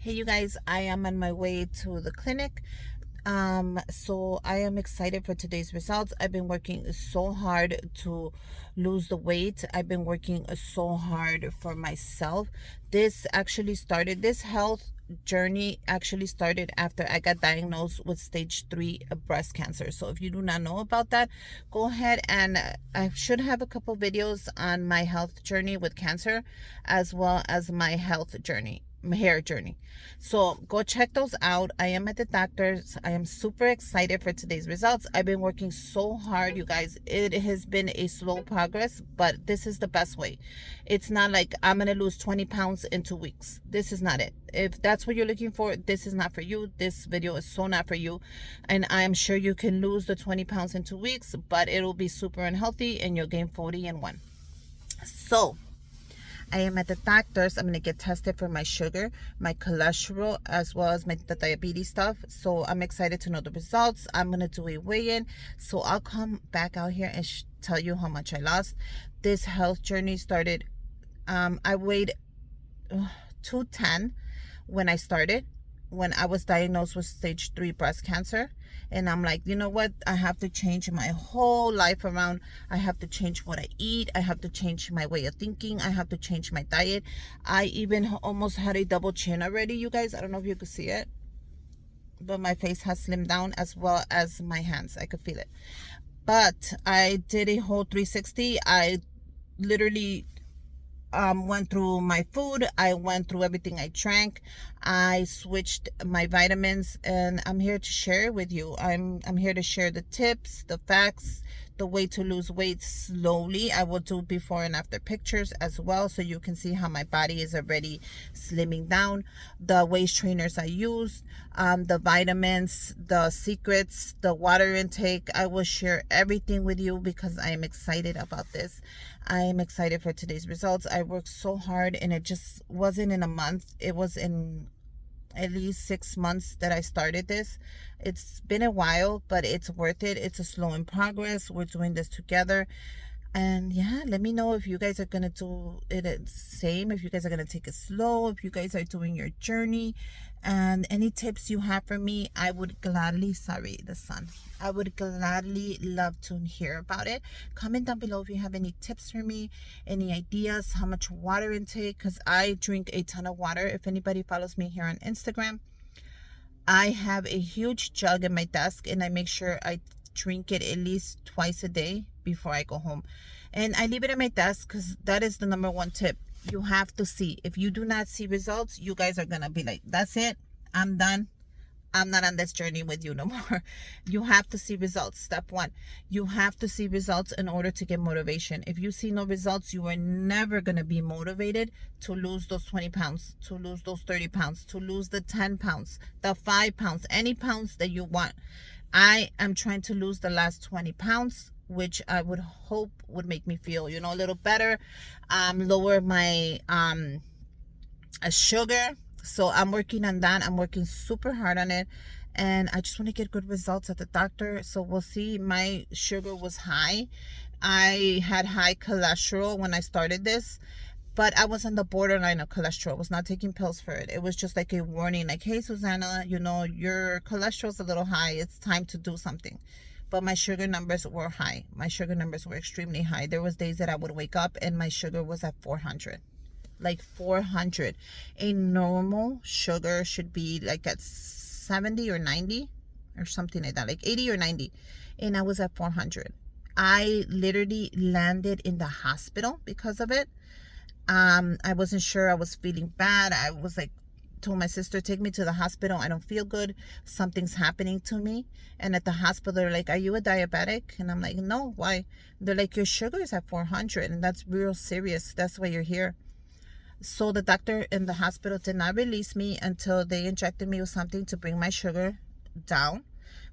Hey you guys, I am on my way to the clinic. So I am excited for today's results. I've been working so hard to lose the weight. I've been working so hard for myself. This health journey actually started after I got diagnosed with stage 3 of breast cancer. So if you do not know about that, go ahead and I should have a couple videos on my health journey with cancer, as well as my hair journey. So go check those out. I am at the doctor's. I am super excited for today's results. I've been working so hard, you guys. It has been a slow progress, but this is the best way. It's not like I'm going to lose 20 pounds in 2 weeks. This is not it. If that's what you're looking for, this is not for you. This video is so not for you. And I am sure you can lose the 20 pounds in 2 weeks, but it'll be super unhealthy and you'll gain 40 in one. So I am at the doctor's. I'm going to get tested for my sugar, my cholesterol, as well as the diabetes stuff. So I'm excited to know the results. I'm going to do a weigh-in. So I'll come back out here and tell you how much I lost. This health journey started, I weighed 210 when I started, when I was diagnosed with stage 3 breast cancer. And I'm like, you know what? I have to change my whole life around. I have to change what I eat. I have to change my way of thinking. I have to change my diet. I even almost had a double chin already, you guys. I don't know if you could see it, but my face has slimmed down, as well as my hands. I could feel it. But I did a whole 360. I literally went through my food. I went through everything I drank. I switched my vitamins, and I'm here to share it with you. I'm here to share the tips, the facts, the way to lose weight slowly. I will do before and after pictures as well, so you can see how my body is already slimming down. The waist trainers I used, the vitamins, the secrets, the water intake. I will share everything with you because I am excited about this. I am excited for today's results. I worked so hard, and it just wasn't in a month. It was in at least 6 months that I started this. It's been a while, but it's worth it. It's a slow in progress. We're doing this together. And yeah, let me know if you guys are going to do it the same, if you guys are going to take it slow, if you guys are doing your journey, and any tips you have for me. I would gladly, I would gladly love to hear about it. Comment down below if you have any tips for me, any ideas, how much water intake, because I drink a ton of water. If anybody follows me here on Instagram, I have a huge jug in my desk, and I make sure I drink it at least twice a day before I go home. And I leave it at my desk because that is the number one tip. You have to see. If you do not see results, you guys are gonna be like, that's it, I'm done, I'm not on this journey with you no more. You have to see results. Step one, you have to see results in order to get motivation. If you see no results, you are never going to be motivated to lose those 20 pounds, to lose those 30 pounds, to lose the 10 pounds, the 5 pounds, any pounds that you want. I am trying to lose the last 20 pounds, which I would hope would make me feel, a little better, lower my sugar. So I'm working on that. I'm working super hard on it, and I just want to get good results at the doctor. So we'll see. My sugar was high. I had high cholesterol when I started this, but I was on the borderline of cholesterol. I was not taking pills for it. It was just like a warning, like, hey, Susanna, your cholesterol's a little high. It's time to do something. But my sugar numbers were high. My sugar numbers were extremely high. There was days that I would wake up and my sugar was at 400. Like 400. A normal sugar should be like at 70 or 90 or something like that, like 80 or 90. And I was at 400. I literally landed in the hospital because of it. I wasn't sure. I was feeling bad. I was like, told my sister, take me to the hospital. I don't feel good. Something's happening to me. And at the hospital, they're like, are you a diabetic? And I'm like, no, why? They're like, your sugar is at 400 and that's real serious. That's why you're here. So the doctor in the hospital did not release me until they injected me with something to bring my sugar down,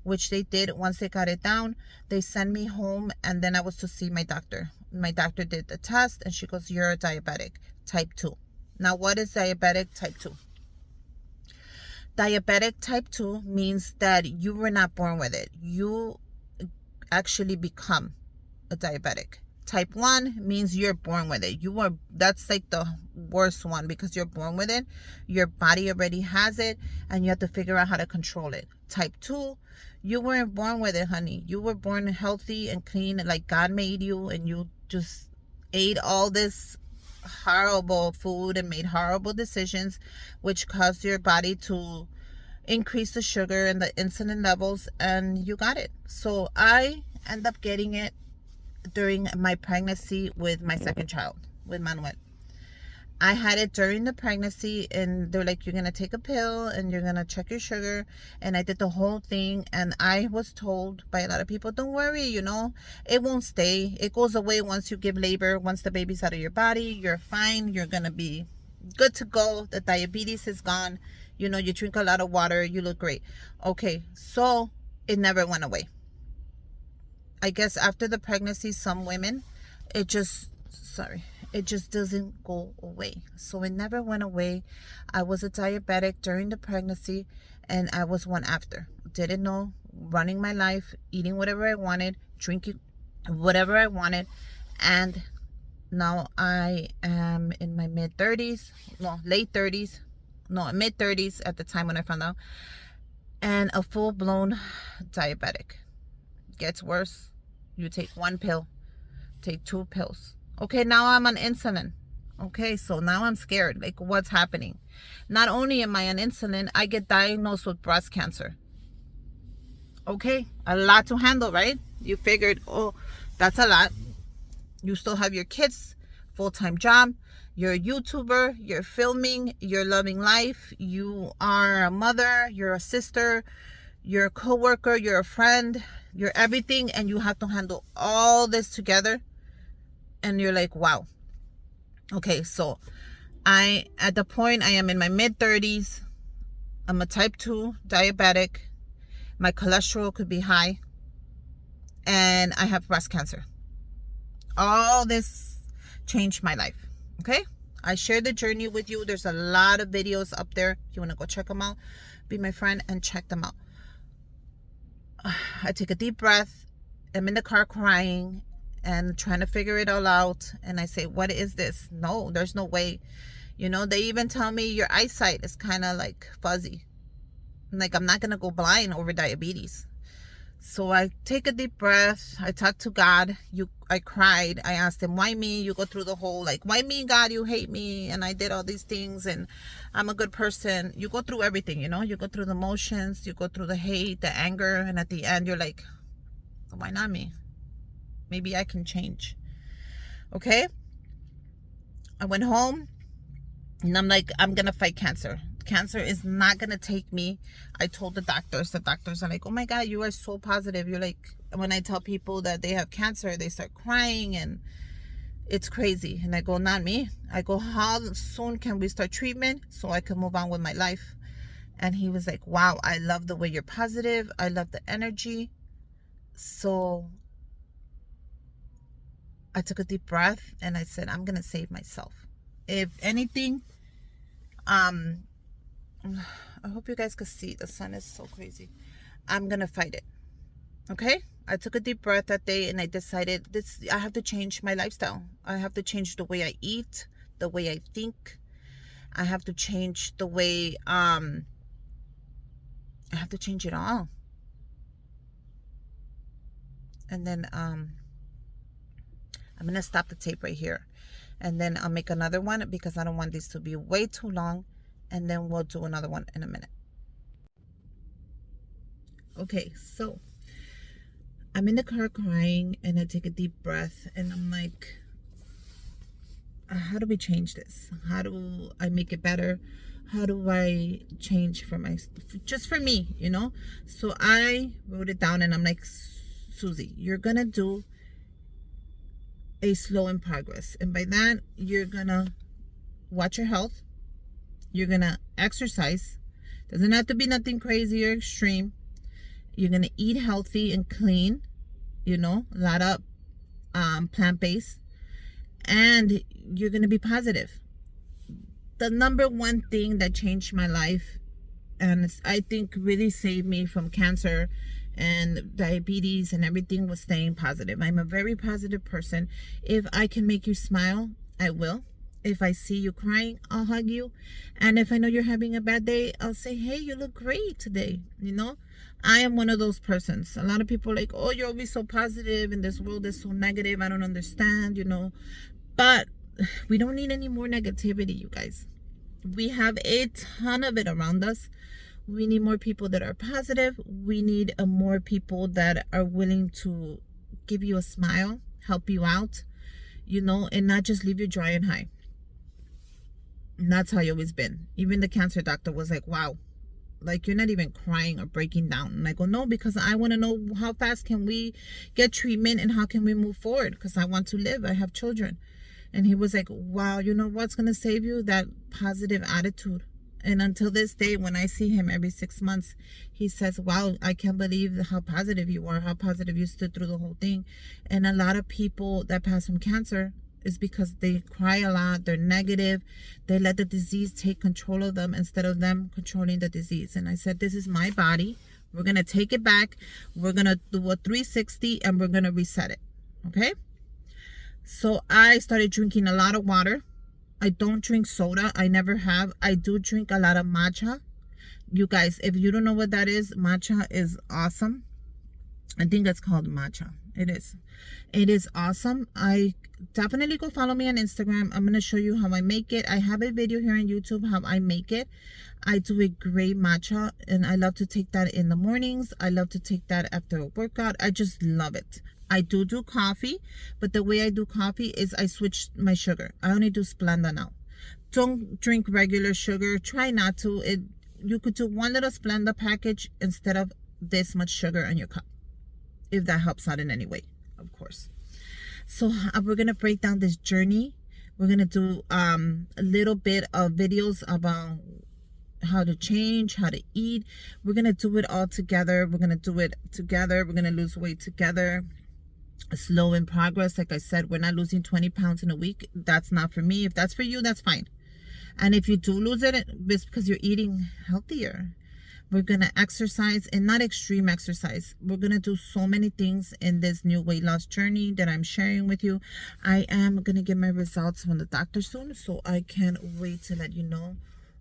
which they did. Once they got it down, they sent me home, and then I was to see my doctor. My doctor did the test, and she goes, you're a diabetic type 2. Now, what is diabetic type 2? Diabetic type 2 means that you were not born with it. You actually become a diabetic. Type 1 means you're born with it. That's like the worst one because you're born with it. Your body already has it and you have to figure out how to control it. Type 2, you weren't born with it, honey. You were born healthy and clean like God made you, and you just ate all this horrible food and made horrible decisions, which caused your body to increase the sugar and the insulin levels, and you got it. So I end up getting it during my pregnancy with my second child, with Manuel. I had it during the pregnancy, and they're like, you're going to take a pill and you're going to check your sugar. And I did the whole thing. And I was told by a lot of people, don't worry, it won't stay. It goes away once you give labor. Once the baby's out of your body, you're fine. You're going to be good to go. The diabetes is gone. You drink a lot of water. You look great. Okay, so it never went away. I guess after the pregnancy, some women, it just doesn't go away. So it never went away. I was a diabetic during the pregnancy, and I was one after. Didn't know, running my life, eating whatever I wanted, drinking whatever I wanted. And now I am in my mid 30s at the time when I found out, and a full-blown diabetic. Gets worse. You take one pill, take 2 pills. Okay, now I'm on insulin. Okay, so now I'm scared. Like, what's happening? Not only am I on insulin, I get diagnosed with breast cancer. Okay, a lot to handle, right? You figured, oh, that's a lot. You still have your kids, full-time job. You're a YouTuber. You're filming. You're loving life. You are a mother. You're a sister. You're a co-worker. You're a friend. You're everything, and you have to handle all this together. And you're like, wow. Okay, so at the point I am in my mid 30s, I'm a type 2 diabetic. My cholesterol could be high, and I have breast cancer. All this changed my life. Okay, I shared the journey with you. There's a lot of videos up there. If you want to go check them out, be my friend and check them out. I take a deep breath. I'm in the car crying and trying to figure it all out. And I say, what is this? No, there's no way. They even tell me your eyesight is kind of like fuzzy. Like, I'm not going to go blind over diabetes. So I take a deep breath. I talk to God. I cried. I asked him, why me? You go through the whole, like, why me, God? You hate me. And I did all these things. And I'm a good person. You go through everything, You go through the emotions. You go through the hate, the anger. And at the end, you're like, why not me? Maybe I can change. Okay? I went home. And I'm like, I'm going to fight cancer. Cancer is not going to take me. I told the doctors are like, oh my God, you are so positive. You're like, when I tell people that they have cancer, they start crying and it's crazy. And I go, not me. I go, how soon can we start treatment so I can move on with my life? And he was like, wow, I love the way you're positive. I love the energy. So I took a deep breath and I said, I'm going to save myself. If anything, I hope you guys could see. The sun is so crazy. I'm going to fight it. Okay? I took a deep breath that day and I decided I have to change my lifestyle. I have to change the way I eat, the way I think. I have to change the way, I have to change it all. And then, I'm going to stop the tape right here. And then I'll make another one because I don't want these to be way too long. And then we'll do another one in a minute. Okay, so I'm in the car crying and I take a deep breath and I'm like, how do we change this? How do I make it better? How do I change just for me, So I wrote it down and I'm like, Susie, you're going to do a slow in progress. And by that, you're going to watch your health. You're going to exercise. Doesn't have to be nothing crazy or extreme. You're going to eat healthy and clean, a lot of plant-based. And you're going to be positive. The number one thing that changed my life, and I think really saved me from cancer and diabetes and everything was staying positive. I'm a very positive person. If I can make you smile, I will. If I see you crying, I'll hug you. And if I know you're having a bad day, I'll say, hey, you look great today. I am one of those persons. A lot of people are like, oh, you're always so positive and this world is so negative. I don't understand. But we don't need any more negativity, you guys. We have a ton of it around us. We need more people that are positive. We need more people that are willing to give you a smile, help you out, and not just leave you dry and high. And that's how you always been. Even the cancer doctor was like, wow, like you're not even crying or breaking down. And I go, no, because I want to know how fast can we get treatment and how can we move forward, because I want to live. I have children. And he was like, wow, you know what's going to save you? That positive attitude. And until this day, when I see him every 6 months, he says, wow, I can't believe how positive you are, how positive you stood through the whole thing. And a lot of people that pass from cancer is because they cry a lot, they're negative, they let the disease take control of them instead of them controlling the disease. And I said, this is my body. We're going to take it back. We're going to do a 360 and we're going to reset it. Okay? So I started drinking a lot of water. I don't drink soda. I never have. I do drink a lot of matcha. You guys, if you don't know what that is, matcha is awesome. I think that's called matcha. It is. It is awesome. I definitely go follow me on Instagram. I'm going to show you how I make it. I have a video here on YouTube how I make it. I do a great matcha and I love to take that in the mornings. I love to take that after a workout. I just love it. I do coffee, but the way I do coffee is I switch my sugar. I only do Splenda now. Don't drink regular sugar. Try not to. You could do one little Splenda package instead of this much sugar in your cup, if that helps out in any way, of course. So we're going to break down this journey. We're going to do a little bit of videos about how to change, how to eat. We're going to do it all together. We're going to do it together. We're going to lose weight together. Slow in progress. Like I said, we're not losing 20 pounds in a week. That's not for me. If that's for you, that's fine. And if you do lose it, it's because you're eating healthier. We're going to exercise, and not extreme exercise. We're going to do so many things in this new weight loss journey that I'm sharing with you. I am going to get my results from the doctor soon, so I can't wait to let you know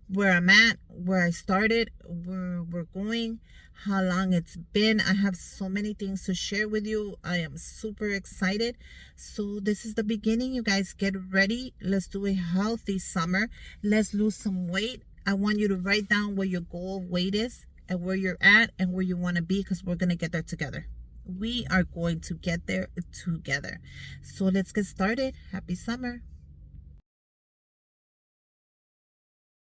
where I'm at, where I started, where we're going, how long it's been. I have so many things to share with you. I am super excited. So this is the beginning, you guys. Get ready. Let's do a healthy summer. Let's lose some weight. I want you to write down where your goal weight is and where you're at and where you want to be, because we're going to get there together. We are going to get there together. So let's get started. Happy summer.